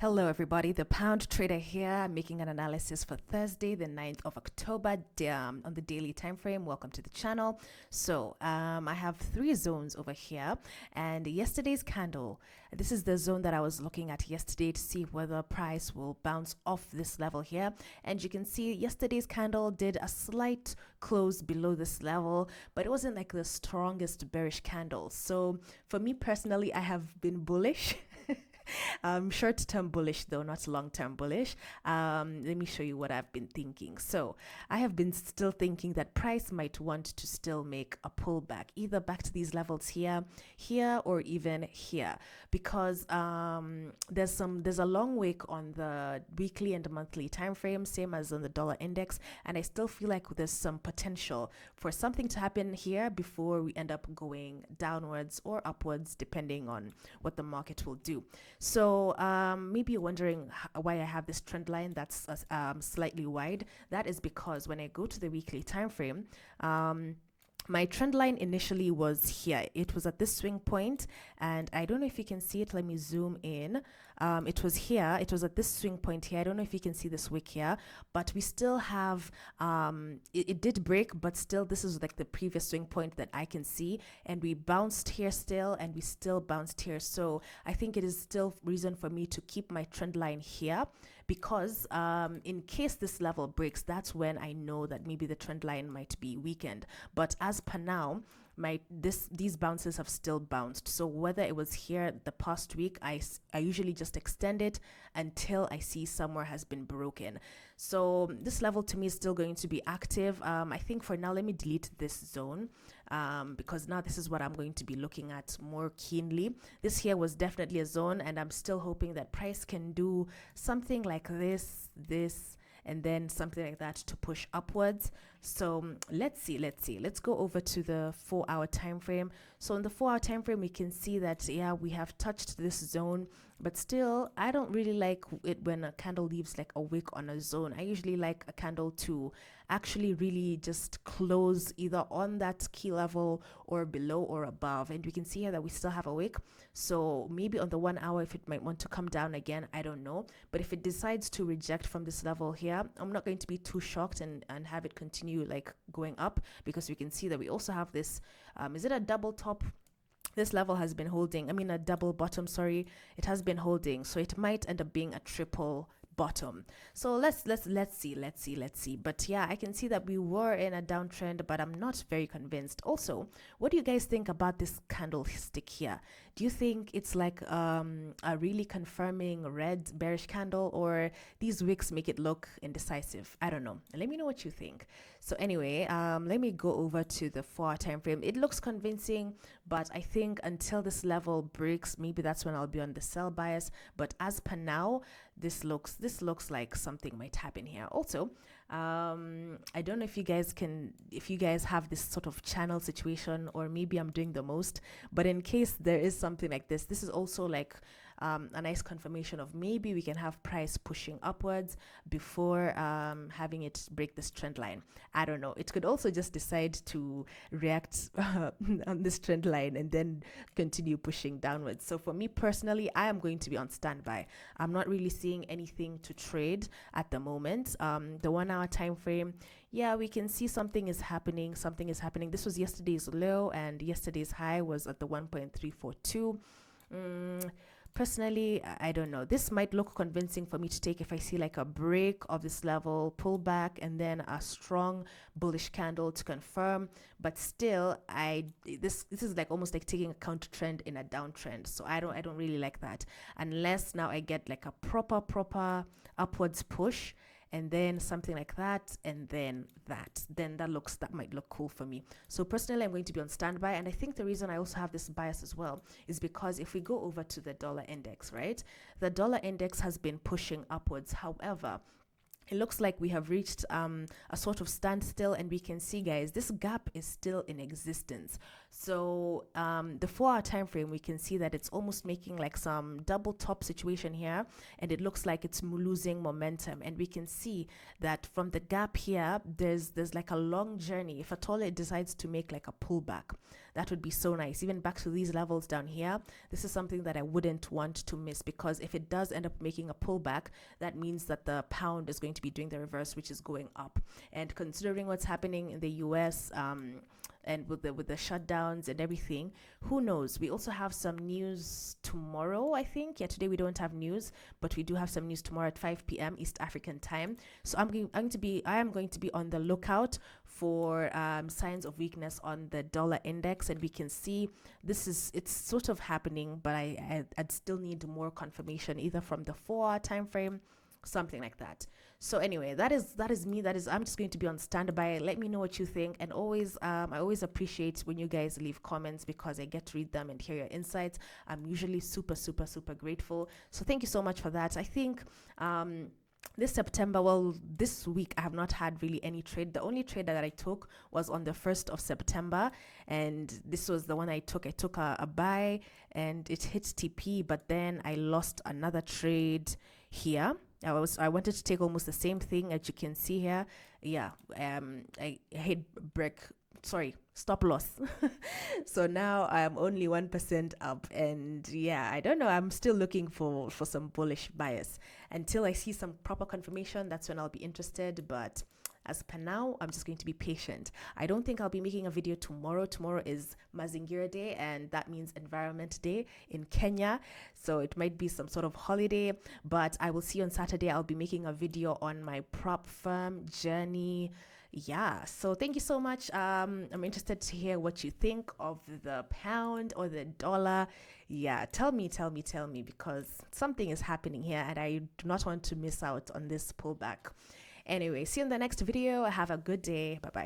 Hello everybody, the Pound Trader here, making an analysis for Thursday, the 9th of October on the daily time frame. Welcome to the channel. So I have three zones over here, and yesterday's candle, this is the zone that I was looking at yesterday to see whether price will bounce off this level here. And you can see yesterday's candle did a slight close below this level, but it wasn't like the strongest bearish candle. So for me personally, I have been bullish. Short-term bullish though, not long-term bullish. Let me show you what I've been thinking. So I have been still thinking that price might want to still make a pullback, either back to these levels here, or even here, because there's a long wick on the weekly and monthly time frame, same as on the dollar index, and I still feel like there's some potential for something to happen here before we end up going downwards or upwards, depending on what the market will do. So maybe you're wondering why I have this trend line that's slightly wide. That is because when I go to the weekly time frame, my trend line initially was here. It was at this swing point, and I don't know if you can see it. Let me zoom in. It was here. It was at this swing point here. I don't know if you can see this wick here, but we still have, it did break, but still this is like the previous swing point that I can see, and we bounced here still, and we still bounced here. So I think it is still reason for me to keep my trend line here, because in case this level breaks, that's when I know that maybe the trend line might be weakened. But as per now, these bounces have still bounced. So whether it was here the past week, I usually just extend it until I see somewhere has been broken. So this level to me is still going to be active. I think for now, let me delete this zone, because now this is what I'm going to be looking at more keenly. This here was definitely a zone, and I'm still hoping that price can do something like this, and then something like that to push upwards. So let's see. Let's go over to the 4-hour time frame. So in the 4-hour time frame, we can see that, yeah, we have touched this zone, but still I don't really like it when a candle leaves like a wick on a zone. I usually like a candle to actually really just close either on that key level or below or above, and we can see here that we still have a wick. So maybe on the 1 hour, if it might want to come down again, I don't know. But if it decides to reject from this level here, I'm not going to be too shocked and have it continue like going up, because we can see that we also have this, is it a double top? This level has been holding, a double bottom, sorry, it has been holding, so it might end up being a triple bottom. So let's see. But yeah, I can see that we were in a downtrend, but I'm not very convinced. Also, what do you guys think about this candlestick here? Do you think it's like a really confirming red bearish candle, or these wicks make it look indecisive? I don't know. Let me know what you think. So anyway, let me go over to the 4-hour time frame. It looks convincing, but I think until this level breaks, maybe that's when I'll be on the sell bias. But as per now, this looks like something might happen here. Also, I don't know if you guys have this sort of channel situation, or maybe I'm doing the most, but in case there is something like this is also like a nice confirmation of maybe we can have price pushing upwards before having it break this trend line. I don't know. It could also just decide to react on this trend line and then continue pushing downwards. So for me personally, I am going to be on standby. I'm not really seeing anything to trade at the moment. The 1 hour time frame, yeah, we can see something is happening. This was yesterday's low, and yesterday's high was at the 1.342. Personally, I don't know. This might look convincing for me to take if I see like a break of this level, pull back, and then a strong bullish candle to confirm. But still, this is like almost like taking a counter trend in a downtrend. So I don't really like that, unless now I get like a proper upwards push, and then something like that, and then that might look cool for me. So personally, I'm going to be on standby, and I think the reason I also have this bias as well is because if we go over to the dollar index, right, the dollar index has been pushing upwards. However, it looks like we have reached a sort of standstill, and we can see, guys, this gap is still in existence. So the 4-hour time frame, we can see that it's almost making like some double top situation here, and it looks like it's losing momentum. And we can see that from the gap here, there's like a long journey. If at all it decides to make like a pullback, that would be so nice. Even back to these levels down here, this is something that I wouldn't want to miss, because if it does end up making a pullback, that means that the pound is going to be doing the reverse, which is going up. And considering what's happening in the US, and with the shutdowns and everything, who knows? We also have some news tomorrow, I think. Yeah, today we don't have news, but we do have some news tomorrow at 5 p.m. East African time. So I am going to be on the lookout for signs of weakness on the dollar index, and we can see it's sort of happening, but I'd still need more confirmation, either from the 4-hour time frame, something like that. So anyway, that is me. I'm just going to be on standby. Let me know what you think, and always I always appreciate when you guys leave comments, because I get to read them and hear your insights. I'm usually super grateful. So thank you so much for that. I think this September, well, this week, I have not had really any trade. The only trade that I took was on the 1st of September, and this was the one I took. I took a buy, and it hit TP, but then I lost another trade here. I wanted to take almost the same thing, as you can see here. Yeah, I hit stop loss. So now I'm only 1% up, and yeah, I don't know, I'm still looking for some bullish bias. Until I see some proper confirmation, that's when I'll be interested. But as per now, I'm just going to be patient. I don't think I'll be making a video tomorrow. Tomorrow is Mazingira Day, and that means Environment Day in Kenya. So it might be some sort of holiday, but I will see you on Saturday. I'll be making a video on my prop firm journey. Yeah, so thank you so much. I'm interested to hear what you think of the pound or the dollar. Yeah, tell me, because something is happening here, and I do not want to miss out on this pullback. Anyway, see you in the next video. Have a good day. Bye bye.